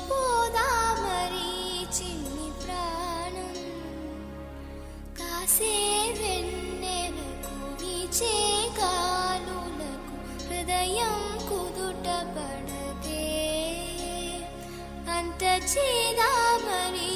పోదామరి చిన్ని ప్రాణం కాసే వెన్నెలకు వీచే గాలులకు హృదయం కుదుట పడదే అంత చేదామరి